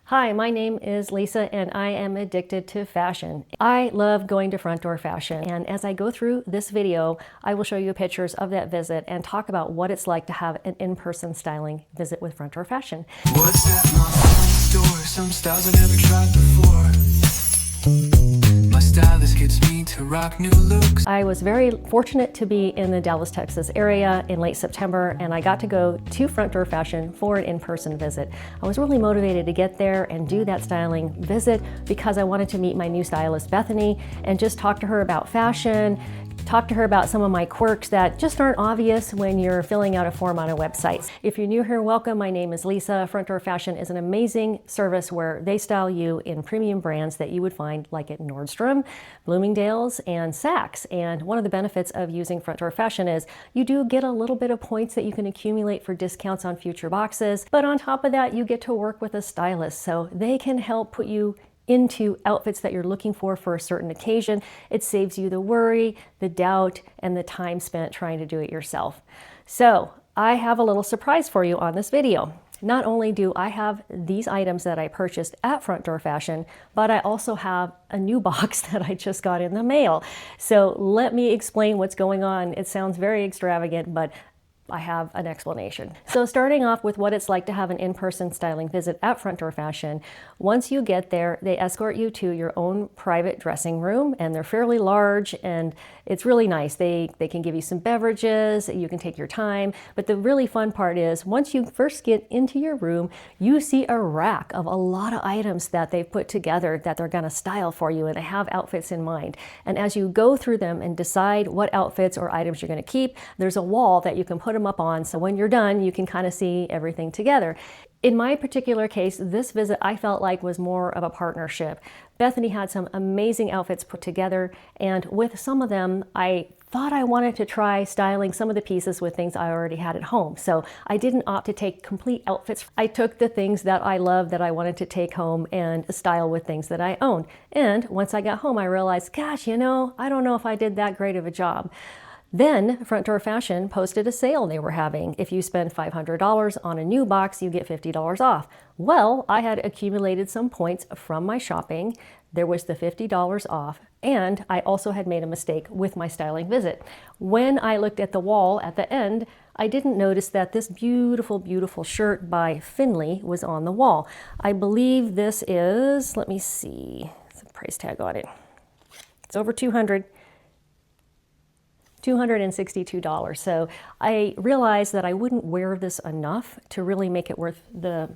Hi, my name is Lisa and I am addicted to fashion. I love going to Front Door Fashion, and as I go through this video, I will show you pictures of that visit and talk about what it's like to have an in-person styling visit with Front Door Fashion. What's that front door? Some styles I never tried before. My stylist gets me to rock new looks. I was very fortunate to be in the Dallas, Texas area in late September, and I got to go to Front Door Fashion for an in-person visit. I was really motivated to get there and do that styling visit because I wanted to meet my new stylist, Bethany, and just talk to her about fashion, talk to her about some of my quirks that just aren't obvious when you're filling out a form on a website. If you're new here, welcome. My name is Lisa. Front Door Fashion is an amazing service where they style you in premium brands that you would find like at Nordstrom, Bloomingdale's, and Saks. And one of the benefits of using Front Door Fashion is you do get a little bit of points that you can accumulate for discounts on future boxes. But on top of that, you get to work with a stylist, so they can help put you into outfits that you're looking for a certain occasion. It saves you the worry, the doubt, and the time spent trying to do it yourself. So I have a little surprise for you on this video. Not only do I have these items that I purchased at Front Door Fashion, but I also have a new box that I just got in the mail. So let me explain what's going on. It sounds very extravagant, but I have an explanation. So starting off with what it's like to have an in-person styling visit at Front Door Fashion, once you get there, they escort you to your own private dressing room, and they're fairly large and it's really nice. They can give you some beverages, you can take your time, but the really fun part is once you first get into your room, you see a rack of a lot of items that they've put together that they're gonna style for you, and they have outfits in mind. And as you go through them and decide what outfits or items you're gonna keep, there's a wall that you can put them up on, so when you're done, you can kind of see everything together. In my particular case, this visit I felt like was more of a partnership. Bethany had some amazing outfits put together, and with some of them, I thought I wanted to try styling some of the pieces with things I already had at home. So I didn't opt to take complete outfits. I took the things that I loved that I wanted to take home and style with things that I owned. And once I got home, I realized, gosh, I don't know if I did that great of a job. Then Front Door Fashion posted a sale they were having. If you spend $500 on a new box, you get $50 off. Well, I had accumulated some points from my shopping. There was the $50 off, and I also had made a mistake with my styling visit. When I looked at the wall at the end, I didn't notice that this beautiful, beautiful shirt by Finley was on the wall. I believe this is, let me see, there's a price tag on it. It's over $262. So I realized that I wouldn't wear this enough to really make it worth the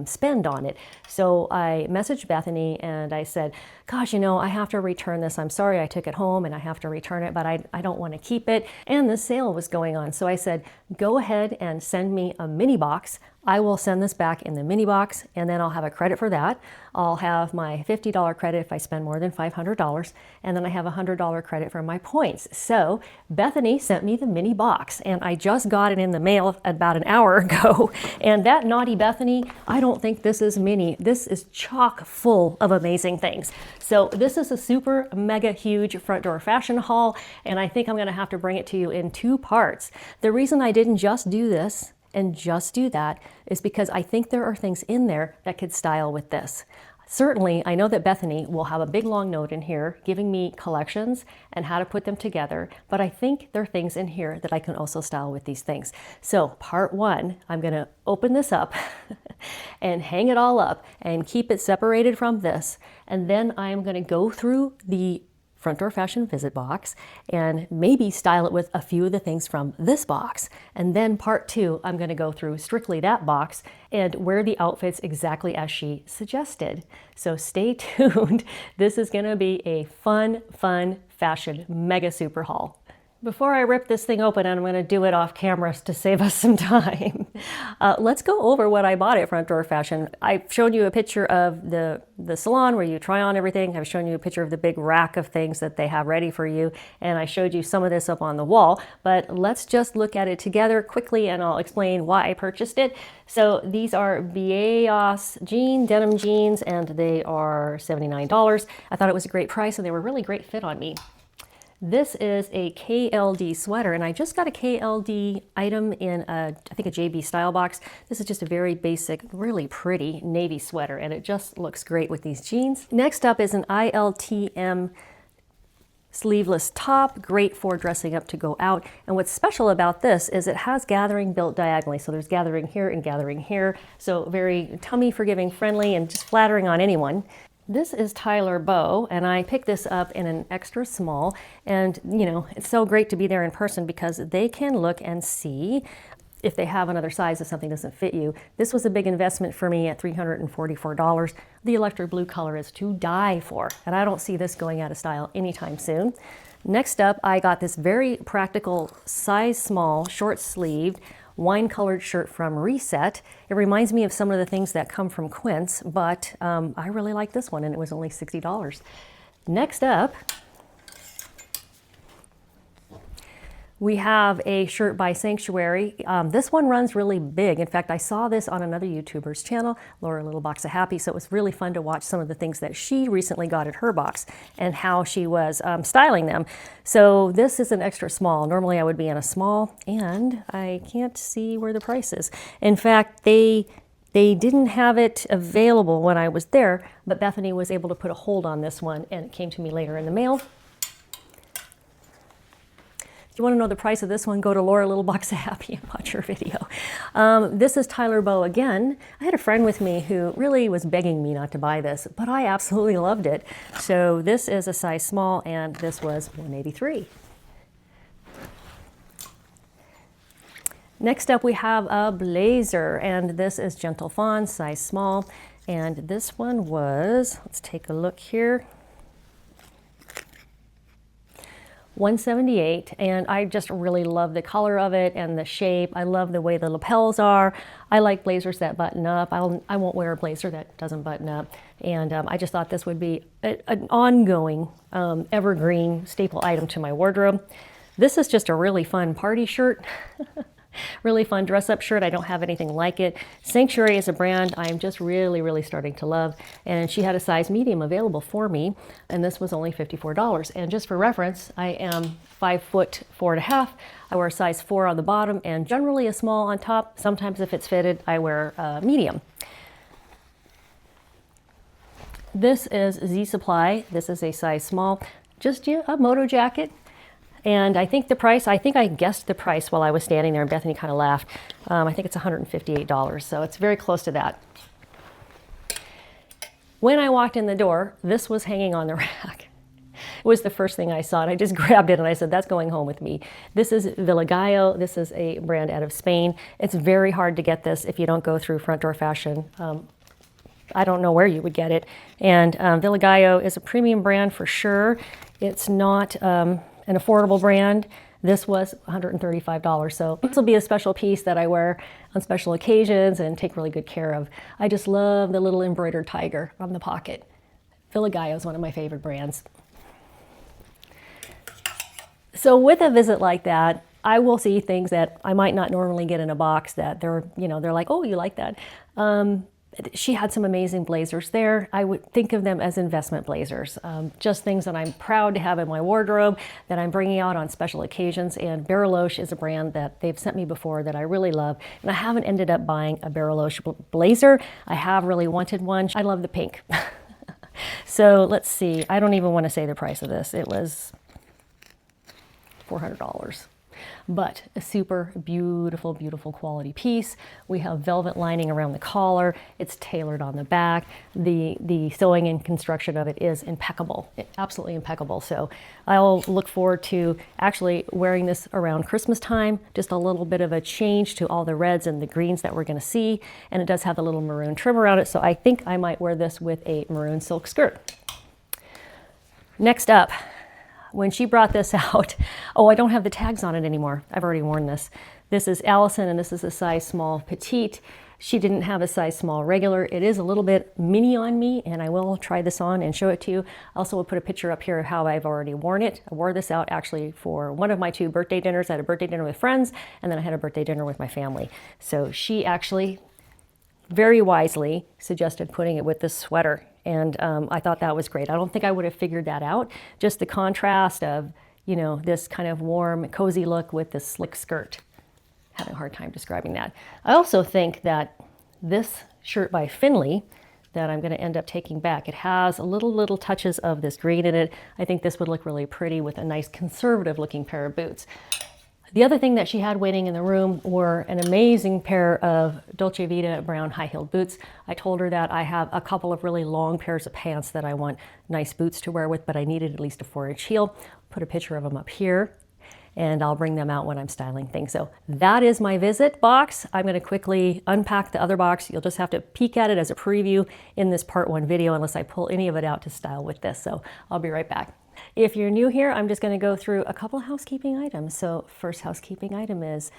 spend on it. So I messaged Bethany and I said, gosh, I have to return this. I'm sorry I took it home and I have to return it, but I don't want to keep it. And the sale was going on. So I said, go ahead and send me a mini box. I will send this back in the mini box, and then I'll have a credit for that. I'll have my $50 credit if I spend more than $500, and then I have a $100 credit for my points. So Bethany sent me the mini box, and I just got it in the mail about an hour ago. And that naughty Bethany, I don't think this is mini. This is chock full of amazing things. So this is a super mega huge Front Door Fashion haul, and I think I'm gonna have to bring it to you in two parts. The reason I didn't just do this and just do that is because I think there are things in there that could style with this. Certainly, I know that Bethany will have a big long note in here giving me collections and how to put them together, but I think there are things in here that I can also style with these things. So part one, I'm gonna open this up and hang it all up and keep it separated from this, and then I'm gonna go through the Front Door Fashion visit box and maybe style it with a few of the things from this box. And then part two, I'm going to go through strictly that box and wear the outfits exactly as she suggested. So stay tuned. This is going to be a fun fashion mega super haul. Before I rip this thing open, and I'm going to do it off camera to save us some time, let's go over what I bought at Front Door Fashion. I've shown you a picture of the salon where you try on everything. I've shown you a picture of the big rack of things that they have ready for you, and I showed you some of this up on the wall, but let's just look at it together quickly and I'll explain why I purchased it. So these are Bios denim jeans, and they are $79. I thought it was a great price and they were really great fit on me. This is a KLD sweater, and I just got a KLD item in I think a JB style box. This is just a very basic, really pretty navy sweater, and it just looks great with these jeans. Next up is an ILTM sleeveless top, great for dressing up to go out. And what's special about this is it has gathering built diagonally. So there's gathering here and gathering here. So very tummy forgiving, friendly, and just flattering on anyone. This is Tyler Bow, and I picked this up in an extra small. And you know, it's so great to be there in person because they can look and see if they have another size if something doesn't fit you. This was a big investment for me at $344. The electric blue color is to die for, and I don't see this going out of style anytime soon. Next up, I got this very practical size small, short sleeved, wine colored shirt from Reset. It reminds me of some of the things that come from Quince, but I really like this one, and it was only $60. Next up, we have a shirt by Sanctuary. This one runs really big. In fact, I saw this on another YouTuber's channel, Laura Little Box of Happy, so it was really fun to watch some of the things that she recently got at her box and how she was styling them. So this is an extra small. Normally I would be in a small, and I can't see where the price is. In fact, they didn't have it available when I was there, but Bethany was able to put a hold on this one, and it came to me later in the mail. If you want to know the price of this one, go to Laura Little Box of Happy and watch her video. This is Tyler Bow again. I had a friend with me who really was begging me not to buy this, but I absolutely loved it. So this is a size small, and this was $183. Next up, we have a blazer, and this is Gentle Fawn, size small. And this one was, let's take a look here, $178, and I just really love the color of it and the shape. I love the way the lapels are. I like blazers that button up. I won't wear a blazer that doesn't button up. And I just thought this would be an ongoing evergreen staple item to my wardrobe. This is just a really fun party shirt. Really fun dress-up shirt. I don't have anything like it. Sanctuary is a brand I'm just really starting to love, and she had a size medium available for me, and this was only $54. And just for reference, I am 5'4.5". I wear a size 4 on the bottom and generally a small on top. Sometimes if it's fitted, I wear a medium. This is Z Supply. This is a size small, just a moto jacket. And I think the price, I guessed the price while I was standing there, and Bethany kind of laughed. I think it's $158, so it's very close to that. When I walked in the door, this was hanging on the rack. It was the first thing I saw, and I just grabbed it and I said, that's going home with me. This is Villagallo. This is a brand out of Spain. It's very hard to get this if you don't go through Front Door Fashion. I don't know where you would get it. And Villagallo is a premium brand for sure. It's not an affordable brand. This was $135, so this will be a special piece that I wear on special occasions and take really good care of. I just love the little embroidered tiger on the pocket. Villagallo is one of my favorite brands. So with a visit like that, I will see things that I might not normally get in a box that they're like, oh, you like that. She had some amazing blazers there. I would think of them as investment blazers, just things that I'm proud to have in my wardrobe that I'm bringing out on special occasions. And Bariloche is a brand that they've sent me before that I really love. And I haven't ended up buying a Bariloche blazer. I have really wanted one. I love the pink. So let's see. I don't even want to say the price of this. It was $400. But a super beautiful quality piece. We have velvet lining around the collar. It's tailored on the back. The sewing and construction of it is impeccable, absolutely impeccable. So I'll look forward to actually wearing this around Christmas time. Just a little bit of a change to all the reds and the greens that we're going to see. And it does have a little maroon trim around it. So I think I might wear this with a maroon silk skirt. Next up, when she brought this out, oh, I don't have the tags on it anymore. I've already worn this. This is Allison, and this is a size small petite. She didn't have a size small regular. It is a little bit mini on me, and I will try this on and show it to you. Also, will put a picture up here of how I've already worn it. I wore this out actually for one of my 2 birthday dinners. I had a birthday dinner with friends, and then I had a birthday dinner with my family. So she actually very wisely suggested putting it with this sweater. And I thought that was great. I don't think I would have figured that out. Just the contrast of, you know, this kind of warm, cozy look with this slick skirt. Having a hard time describing that. I also think that this shirt by Finley that I'm going to end up taking back, it has a little touches of this green in it. I think this would look really pretty with a nice conservative looking pair of boots. The other thing that she had waiting in the room were an amazing pair of Dolce Vita brown high-heeled boots. I told her that I have a couple of really long pairs of pants that I want nice boots to wear with, but I needed at least a 4-inch heel. Put a picture of them up here, and I'll bring them out when I'm styling things. So that is my visit box. I'm going to quickly unpack the other box. You'll just have to peek at it as a preview in this part 1 video unless I pull any of it out to style with this. So I'll be right back. If you're new here, I'm just going to go through a couple of housekeeping items. So first housekeeping item is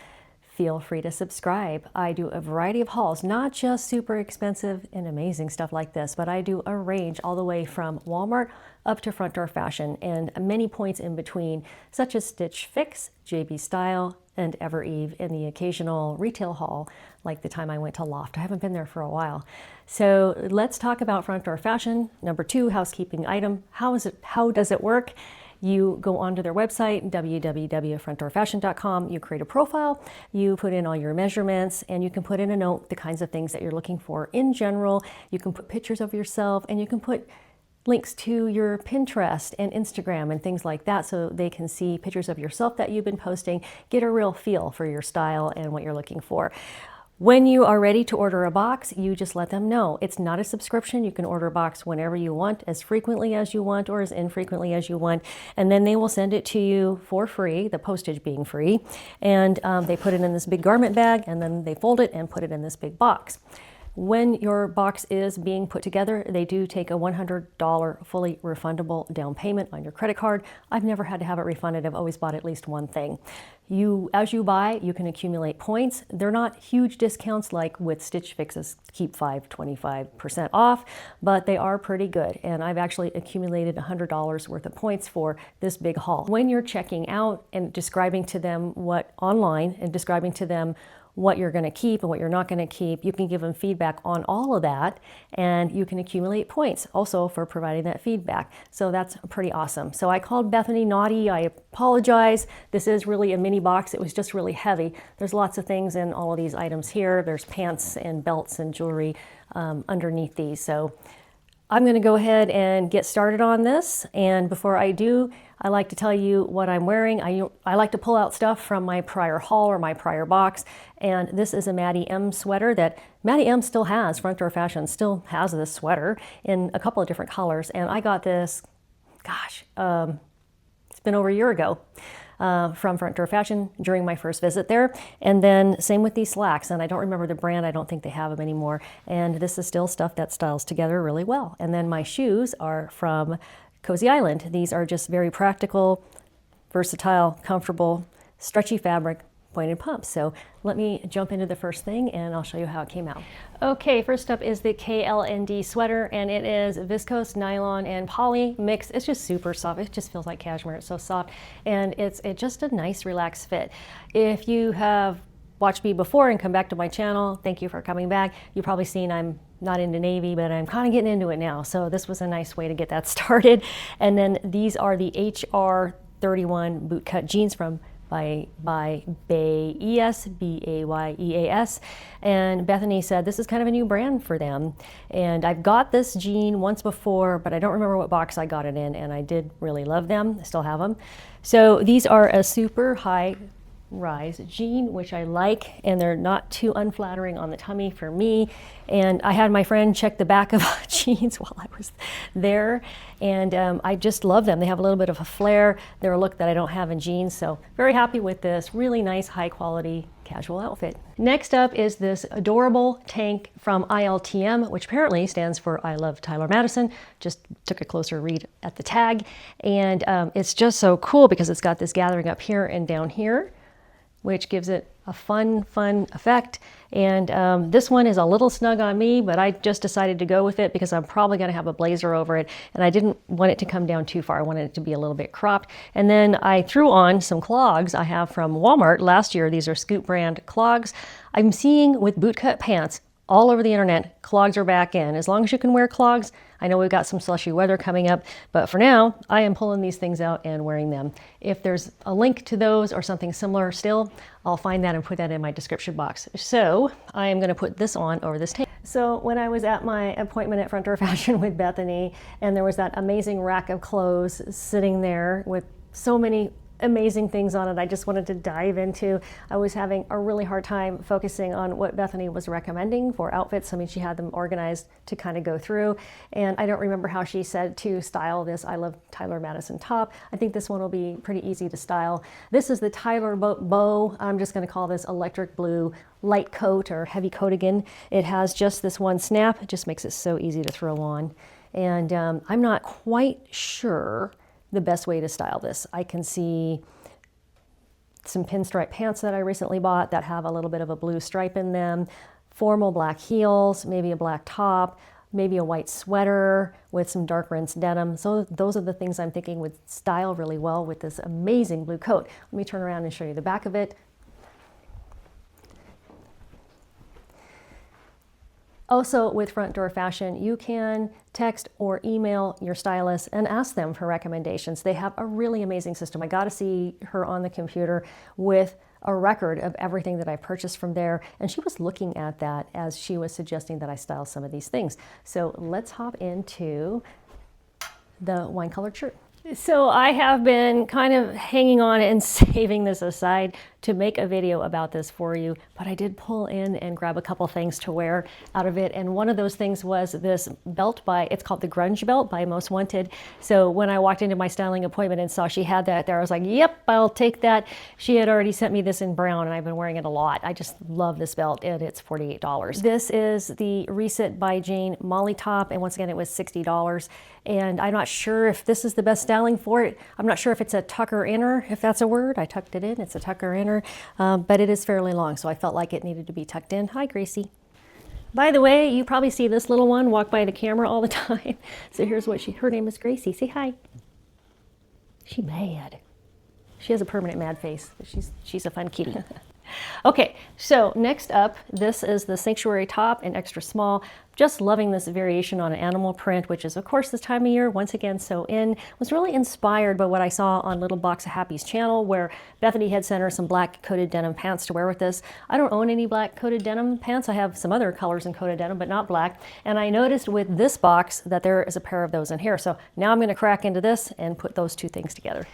feel free to subscribe. I do a variety of hauls, not just super expensive and amazing stuff like this, but I do a range all the way from Walmart up to Front Door Fashion and many points in between, such as Stitch Fix, JB Style, and Ever Eve, and the occasional retail haul, like the time I went to Loft. I haven't been there for a while. So let's talk about Front Door Fashion. Number 2, housekeeping item. How does it work? You go onto their website, www.frontdoorfashion.com. You create a profile, you put in all your measurements, and you can put in a note, the kinds of things that you're looking for in general. You can put pictures of yourself, and you can put links to your Pinterest and Instagram and things like that so they can see pictures of yourself that you've been posting, get a real feel for your style and what you're looking for. When you are ready to order a box, you just let them know. It's not a subscription. You can order a box whenever you want, as frequently as you want, or as infrequently as you want. And then they will send it to you for free, the postage being free. And they put it in this big garment bag, and then they fold it and put it in this big box. When your box is being put together, they do take a $100 fully refundable down payment on your credit card. I've never had to have it refunded. I've always bought at least one thing. As you buy, you can accumulate points. They're not huge discounts like with Stitch Fix's Keep 25% off, but they are pretty good. And I've actually accumulated $100 worth of points for this big haul. When you're checking out and describing to them what you're going to keep and what you're not going to keep, you can give them feedback on all of that, and you can accumulate points also for providing that feedback. So that's pretty awesome. So I called Bethany naughty. I apologize. This is really a mini box. It was just really heavy. There's lots of things in all of these items here. There's pants and belts and jewelry underneath these. So I'm going to go ahead and get started on this. And before I do, I like to tell you what I'm wearing. I like to pull out stuff from my prior haul or my prior box. And this is a Maddie M sweater that Maddie M still has. Front Door Fashion still has this sweater in a couple of different colors. And I got this, gosh, it's been over a year ago. From Front Door Fashion during my first visit there. And then same with these slacks, and I don't remember the brand. I don't think they have them anymore. And this is still stuff that styles together really well. And then my shoes are from Cosy Island. These are just very practical, versatile, comfortable, stretchy fabric, pointed pumps. So let me jump into the first thing and I'll show you how it came out. Okay, first up is the KLND sweater, and it is viscose, nylon, and poly mix. It's just super soft. It just feels like cashmere. It's so soft, and it's just a nice relaxed fit. If you have watched me before and come back to my channel, thank you for coming back. You've probably seen I'm not into navy, but I'm kind of getting into it now. So this was a nice way to get that started. And then these are the HR31 bootcut jeans from by Bayes, B-A-Y-E-A-S. And Bethany said this is kind of a new brand for them. And I've got this jean once before, but I don't remember what box I got it in, and I did really love them. I still have them. So these are a super high rise jean, which I like, and they're not too unflattering on the tummy for me. And I had my friend check the back of jeans while I was there, and I just love them. They have a little bit of a flare. They're a look that I don't have in jeans, so very happy with this really nice high quality casual outfit. Next up is this adorable tank from ILTM, which apparently stands for I Love Tyler Madison. Just took a closer read at the tag, and it's just so cool because it's got this gathering up here and down here, which gives it a fun effect. And this one is a little snug on me, but I just decided to go with it because I'm probably gonna have a blazer over it, and I didn't want it to come down too far. I wanted it to be a little bit cropped. And then I threw on some clogs I have from Walmart last year. These are Scoop brand clogs. I'm seeing with bootcut pants all over the internet, clogs are back in. As long as you can wear clogs, I know we've got some slushy weather coming up, but for now, I am pulling these things out and wearing them. If there's a link to those or something similar still, I'll find that and put that in my description box. So I am gonna put this on over this tape. So when I was at my appointment at Front Door Fashion with Bethany, and there was that amazing rack of clothes sitting there with so many amazing things on it I just wanted to dive into. I was having a really hard time focusing on what Bethany was recommending for outfits. I mean, she had them organized to kind of go through, and I don't remember how she said to style this I Love Tyler Madison top. I think this one will be pretty easy to style. This is the Tyler bow. I'm just going to call this electric blue light coat or heavy coat again. It has just this one snap. It just makes it so easy to throw on. And I'm not quite sure the best way to style this. I can see some pinstripe pants that I recently bought that have a little bit of a blue stripe in them, formal black heels, maybe a black top, maybe a white sweater with some dark rinse denim. So those are the things I'm thinking would style really well with this amazing blue coat. Let me turn around and show you the back of it. Also, with Front Door Fashion, you can text or email your stylist and ask them for recommendations. They have a really amazing system. I got to see her on the computer with a record of everything that I purchased from there, and she was looking at that as she was suggesting that I style some of these things. So let's hop into the wine-colored shirt. So I have been kind of hanging on and saving this aside to make a video about this for you, but I did pull in and grab a couple things to wear out of it. And one of those things was this belt it's called the Grunge belt by Most Wanted. So when I walked into my styling appointment and saw she had that there, I was like, yep, I'll take that. She had already sent me this in brown and I've been wearing it a lot. I just love this belt and it's $48. This is the Reset by Jane Molly top, and once again, it was $60. And I'm not sure if this is the best styling for it. I'm not sure if it's a tucker inner, if that's a word. I tucked it in, it's a tucker inner. But it is fairly long, so I felt like it needed to be tucked in. Hi, Gracie. By the way, you probably see this little one walk by the camera all the time. So here's what her name is Gracie. Say hi. She mad. She has a permanent mad face. She's a fun kitty. Okay, so next up, this is the Sanctuary top in extra small. Just loving this variation on an animal print, which is of course this time of year, once again, so in. Was really inspired by what I saw on Little Box of Happy's channel, where Bethany had sent her some black coated denim pants to wear with this. I don't own any black coated denim pants. I have some other colors in coated denim, but not black. And I noticed with this box that there is a pair of those in here. So now I'm gonna crack into this and put those two things together.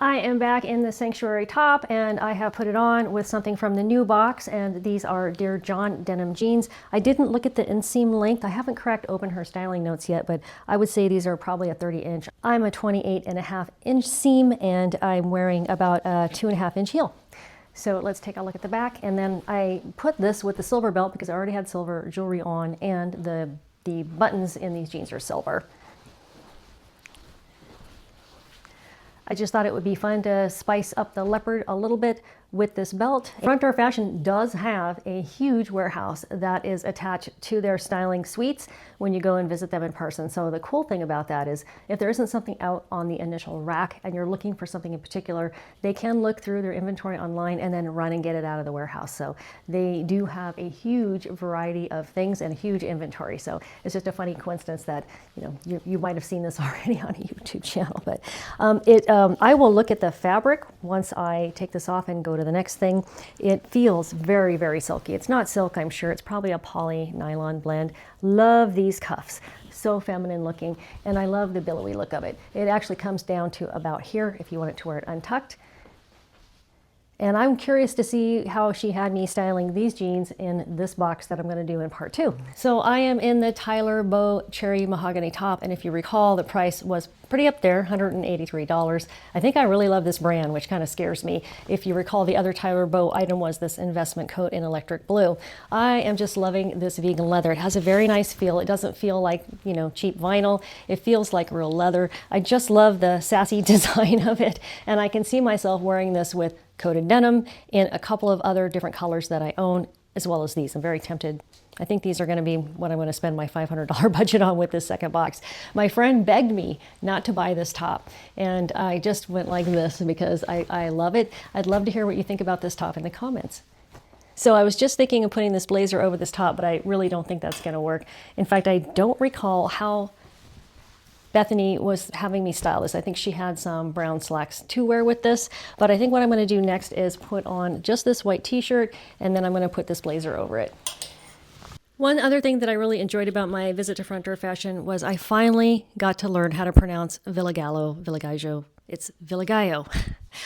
I am back in the Sanctuary top, and I have put it on with something from the new box, and these are Dear John denim jeans. I didn't look at the inseam length. I haven't cracked open her styling notes yet, but I would say these are probably a 30 inch. I'm a 28.5 inch seam, and I'm wearing about a 2.5 inch heel. So let's take a look at the back, and then I put this with the silver belt because I already had silver jewelry on, and the buttons in these jeans are silver. I just thought it would be fun to spice up the leopard a little bit with this belt. Front Door Fashion does have a huge warehouse that is attached to their styling suites when you go and visit them in person. So the cool thing about that is if there isn't something out on the initial rack and you're looking for something in particular, they can look through their inventory online and then run and get it out of the warehouse. So they do have a huge variety of things and a huge inventory. So it's just a funny coincidence that, you know, you might have seen this already on a YouTube channel, but I will look at the fabric once I take this off and go to the next thing. It feels very, very silky. It's not silk, I'm sure. It's probably a poly nylon blend. Love these cuffs. So feminine looking, and I love the billowy look of it. It actually comes down to about here if you want it to wear it untucked. And I'm curious to see how she had me styling these jeans in this box that I'm going to do in part 2. So I am in the Tyler Bow Cherry Mahogany top, and if you recall, the price was pretty up there, $183. I think I really love this brand, which kind of scares me. If you recall, the other Tyler Bow item was this investment coat in electric blue. I am just loving this vegan leather. It has a very nice feel. It doesn't feel like, you know, cheap vinyl. It feels like real leather. I just love the sassy design of it, and I can see myself wearing this with coated denim in a couple of other different colors that I own, as well as these. I'm very tempted. I think these are going to be what I'm going to spend my $500 budget on with this second box. My friend begged me not to buy this top, and I just went like this because I love it. I'd love to hear what you think about this top in the comments. So I was just thinking of putting this blazer over this top, but I really don't think that's gonna work. In fact, I don't recall how Bethany was having me style this. I think she had some brown slacks to wear with this, but I think what I'm gonna do next is put on just this white t-shirt, and then I'm gonna put this blazer over it. One other thing that I really enjoyed about my visit to Front Door Fashion was I finally got to learn how to pronounce Villagallo. It's Villagallo.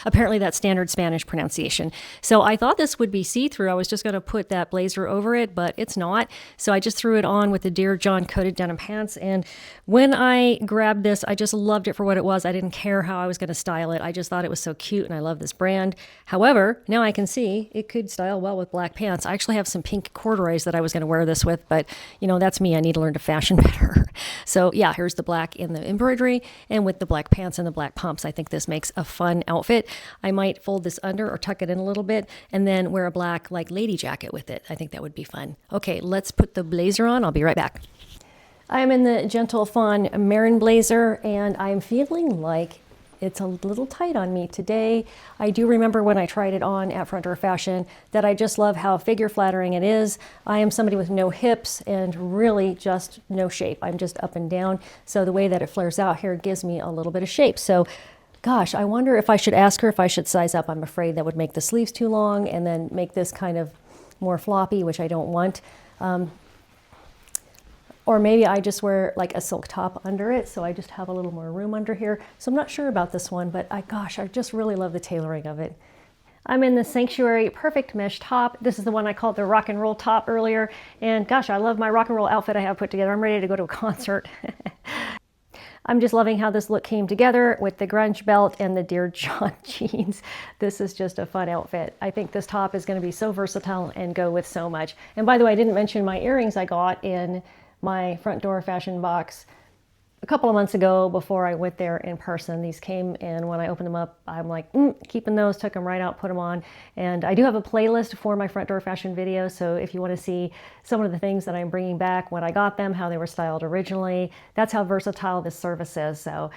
Apparently that's standard Spanish pronunciation. So I thought this would be see-through. I was just going to put that blazer over it, but it's not. So I just threw it on with the Dear John coated denim pants. And when I grabbed this, I just loved it for what it was. I didn't care how I was going to style it. I just thought it was so cute and I love this brand. However, now I can see it could style well with black pants. I actually have some pink corduroys that I was going to wear this with, but you know, that's me. I need to learn to fashion better. So yeah, here's the black in the embroidery and with the black pants and the black pumps. I think this makes a fun outfit. I might fold this under or tuck it in a little bit and then wear a black like lady jacket with it. I think that would be fun. Okay, let's put the blazer on. I'll be right back. I'm in the Gentle Fawn Maroon blazer and I'm feeling like it's a little tight on me today. I do remember when I tried it on at Front Door Fashion that I just love how figure flattering it is. I am somebody with no hips and really just no shape. I'm just up and down. So the way that it flares out here gives me a little bit of shape. So gosh, I wonder if I should ask her if I should size up. I'm afraid that would make the sleeves too long and then make this kind of more floppy, which I don't want. Or maybe I just wear like a silk top under it, so I just have a little more room under here. So I'm not sure about this one, but gosh, I just really love the tailoring of it. I'm in the Sanctuary Perfect Mesh top. This is the one I called the rock and roll top earlier. And gosh, I love my rock and roll outfit I have put together. I'm ready to go to a concert. I'm just loving how this look came together with the grunge belt and the Dear John jeans. This is just a fun outfit. I think this top is going to be so versatile and go with so much. And by the way, I didn't mention my earrings I got in my Front Door Fashion box a couple of months ago before I went there in person. These came and when I opened them up, I'm like, keeping those, took them right out, put them on. And I do have a playlist for my Front Door Fashion video. So if you want to see some of the things that I'm bringing back, when I got them, how they were styled originally, that's how versatile this service is. So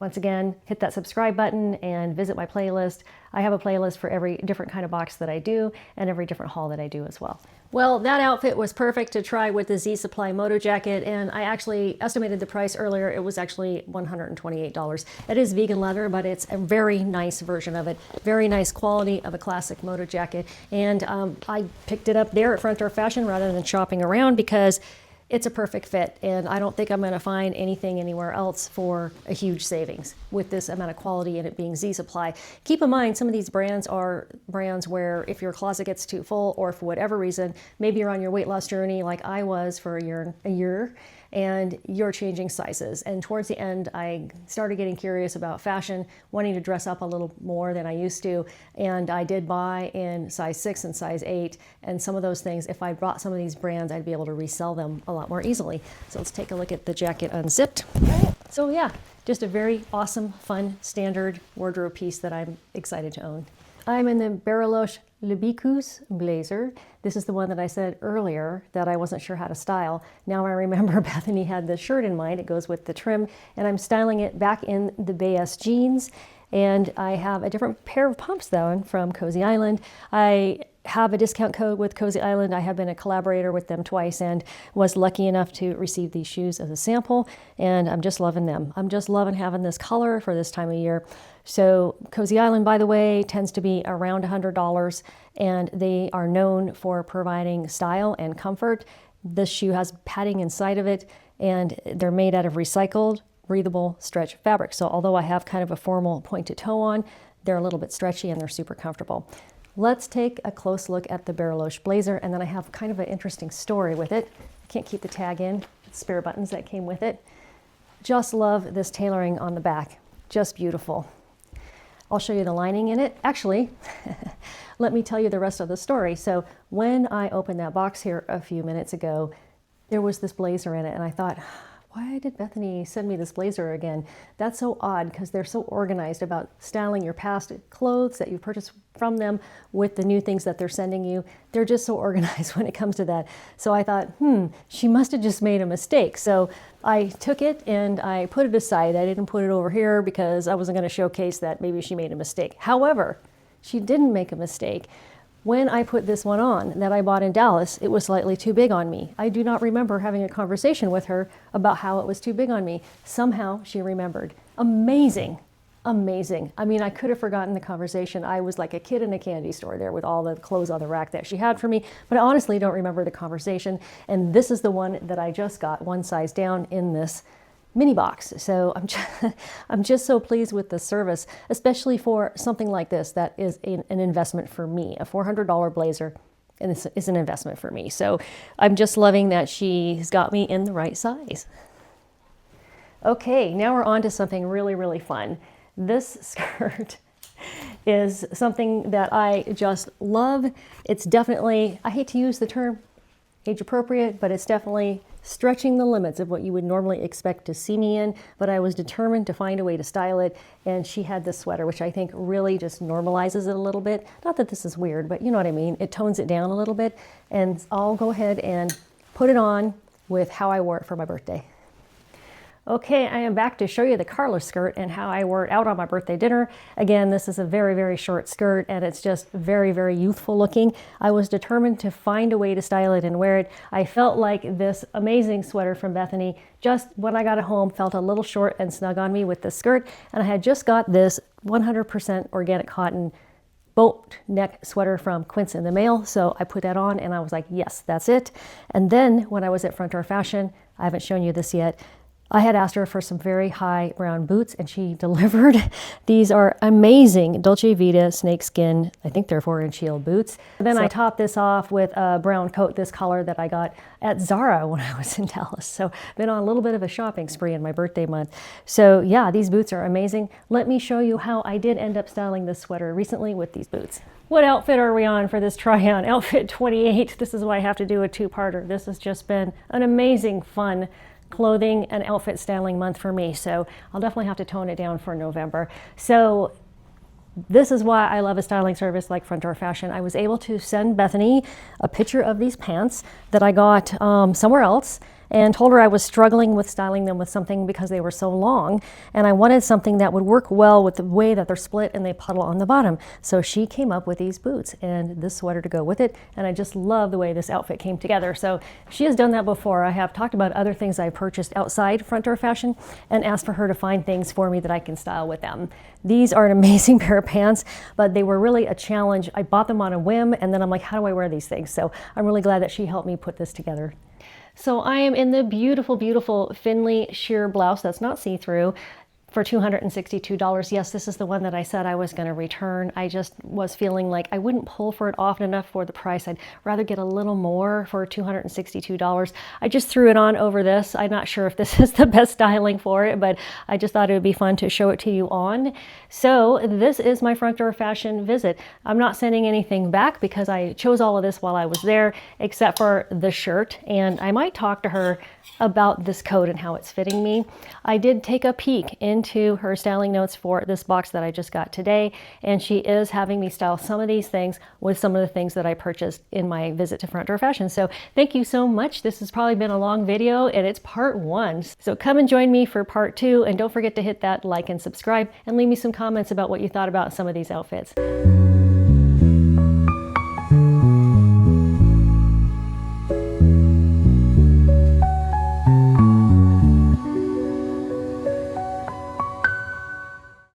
once again, hit that subscribe button and visit my playlist. I have a playlist for every different kind of box that I do and every different haul that I do as well. Well, that outfit was perfect to try with the Z Supply Moto jacket, and I actually estimated the price earlier. It was actually $128. It is vegan leather, but it's a very nice version of it. Very nice quality of a classic moto jacket, and I picked it up there at Front Door Fashion rather than shopping around because it's a perfect fit, and I don't think I'm going to find anything anywhere else for a huge savings with this amount of quality and it being Z Supply. Keep in mind, some of these brands are brands where if your closet gets too full or for whatever reason, maybe you're on your weight loss journey like I was for a year and you're changing sizes. And towards the end, I started getting curious about fashion, wanting to dress up a little more than I used to. And I did buy in size 6 and size 8. And some of those things, if I bought some of these brands, I'd be able to resell them a lot more easily. So let's take a look at the jacket unzipped. So yeah, just a very awesome, fun, standard wardrobe piece that I'm excited to own. I'm in the Bareloche Le Bicous blazer. This is the one that I said earlier that I wasn't sure how to style. Now I remember Bethany had the shirt in mind. It goes with the trim, and I'm styling it back in the BS jeans. And I have a different pair of pumps though from Cosy Island. I have a discount code with Cosy Island. I have been a collaborator with them twice and was lucky enough to receive these shoes as a sample, and I'm just loving them. I'm just loving having this color for this time of year. So Cosy Island, by the way, tends to be around $100, and they are known for providing style and comfort. This shoe has padding inside of it, and they're made out of recycled, breathable stretch fabric. So although I have kind of a formal pointed toe on, they're a little bit stretchy and they're super comfortable. Let's take a close look at the Bareloche blazer, and then I have kind of an interesting story with it. I can't keep the tag in, spare buttons that came with it. Just love this tailoring on the back, just beautiful. I'll show you the lining in it. Actually, let me tell you the rest of the story. So when I opened that box here a few minutes ago, there was this blazer in it, and I thought, why did Bethany send me this blazer again? That's so odd because they're so organized about styling your past clothes that you purchased from them with the new things that they're sending you. They're just so organized when it comes to that. So I thought, she must have just made a mistake. So I took it and I put it aside. I didn't put it over here because I wasn't going to showcase that maybe she made a mistake. However, she didn't make a mistake. When I put this one on that I bought in Dallas, it was slightly too big on me. I do not remember having a conversation with her about how it was too big on me. Somehow she remembered. Amazing. Amazing. I mean, I could have forgotten the conversation. I was like a kid in a candy store there with all the clothes on the rack that she had for me, but I honestly don't remember the conversation. And this is the one that I just got, one size down in this mini box. So I'm just so pleased with the service, especially for something like this that is an investment for me. A $400 blazer, and this is an investment for me. So I'm just loving that she's got me in the right size. Okay, now we're on to something really, really fun. This skirt is something that I just love. It's definitely, I hate to use the term age appropriate, but it's definitely stretching the limits of what you would normally expect to see me in, but I was determined to find a way to style it, and she had this sweater, which I think really just normalizes it a little bit. Not that this is weird, but you know what I mean. It tones it down a little bit, and I'll go ahead and put it on with how I wore it for my birthday. Okay, I am back to show you the Carla skirt and how I wore it out on my birthday dinner. Again, this is a very, very short skirt and it's just very, very youthful looking. I was determined to find a way to style it and wear it. I felt like this amazing sweater from Bethany, just when I got it home, felt a little short and snug on me with the skirt. And I had just got this 100% organic cotton boat neck sweater from Quince in the mail. So I put that on and I was like, yes, that's it. And then when I was at Front Door Fashion, I haven't shown you this yet, I had asked her for some very high brown boots and she delivered. These are amazing Dolce Vita snakeskin, I think they're 4-inch heel boots. Then I topped this off with a brown coat, this color that I got at Zara when I was in Dallas. So been on a little bit of a shopping spree in my birthday month. So yeah, these boots are amazing. Let me show you how I did end up styling this sweater recently with these boots. What outfit are we on for this try on? Outfit 28. This is why I have to do a two-parter. This has just been an amazing, fun clothing and outfit styling month for me. So I'll definitely have to tone it down for November. So this is why I love a styling service like Front Door Fashion. I was able to send Bethany a picture of these pants that I got somewhere else and told her I was struggling with styling them with something because they were so long and I wanted something that would work well with the way that they're split and they puddle on the bottom. So she came up with these boots and this sweater to go with it, and I just love the way this outfit came together. So she has done that before. I have talked about other things I purchased outside Front Door Fashion and asked for her to find things for me that I can style with them. These are an amazing pair of pants, but they were really a challenge. I bought them on a whim and then I'm like, how do I wear these things? So I'm really glad that she helped me put this together. So I am in the beautiful, beautiful Finley sheer blouse that's not see-through for $262. Yes, this is the one that I said I was going to return. I just was feeling like I wouldn't pull for it often enough for the price. I'd rather get a little more for $262. I just threw it on over this. I'm not sure if this is the best styling for it, but I just thought it would be fun to show it to you on. So this is my Front Door Fashion visit. I'm not sending anything back because I chose all of this while I was there, except for the shirt. And I might talk to her about this coat and how it's fitting me. I did take a peek into her styling notes for this box that I just got today, and she is having me style some of these things with some of the things that I purchased in my visit to Front Door Fashion. So thank you so much. This has probably been a long video and it's part 1. So come and join me for part 2, and don't forget to hit that like and subscribe and leave me some comments about what you thought about some of these outfits.